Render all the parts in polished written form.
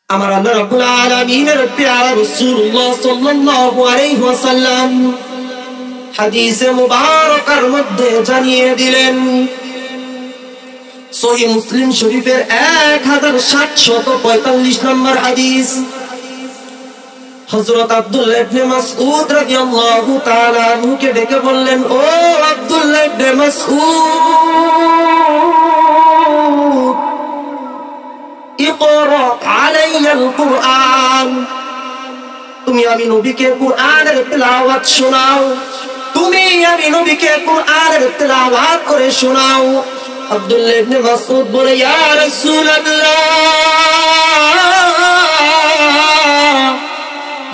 আমার আল্লাহ রাব্বুল আলামিনের প্রিয় রাসূলুল্লাহ সাল্লাল্লাহু আলাইহি ওয়াসাল্লাম হাদিসে মুবারাকার মধ্যে জানিয়ে দিলেন, সহিহ মুসলিম শরীফের 1745 নম্বর হাদিস, হযরত আব্দুল্লাহ ইবনে মাসউদ রাদিয়াল্লাহু তাআলা আনহুকে ডেকে বললেন, ও আব্দুল্লাহ ইবনে মাসউদ, ইকরা আলাইয়াল কুরআন, তুমি আমি নবীকে কুরআনের তেলাওয়াত শোনাও, তুমি আমি নবীকে কুরআনের তেলাওয়াত করে শোনাও। আব্দুল্লাহ ইবনে মাসউদ বলে, ইয়া রাসূলুল্লাহ,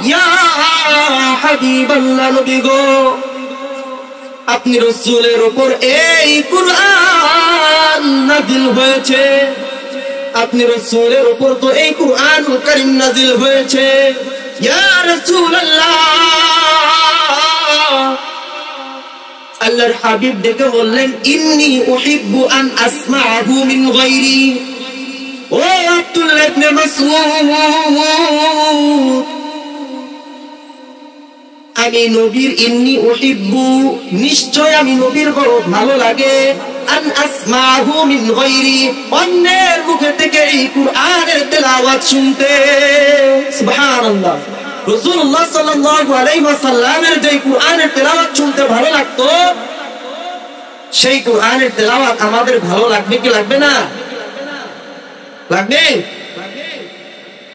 ইয়া হাবিবাল্লাহ, নবী গো, আপনি রাসূলের উপর এই কুরআন নাযিল হয়েছে, আপনি রাসূলের উপর তো এই কুরআনুল কারীম নাযিল হয়েছে। ইয়া রাসূলুল্লাহ, আল্লাহর হাবিব ডেকে বললেন, ইন্নী উহিব্বু আন আসমাআহু মিন গায়রি। ও আব্দুল্লাহ ইবনে মাসউদ, আমি নবীর ইন্নী উহিব্বু, নিশ্চয় আমি নবীর বড় ভালো লাগে, আন আসমাআহু মিন গায়রি, অন্যের মুখে থেকে এই কুরআনের তেলাওয়াত শুনতে। সুবহানাল্লাহ, রাসূলুল্লাহ সাল্লাল্লাহু আলাইহি ওয়াসাল্লামের যে কুরআনের তেলাওয়াত শুনতে ভালো লাগতো, সেই কুরআনের তেলাওয়াত আমাদের ভালো লাগবে কি লাগবে না? লাগবে।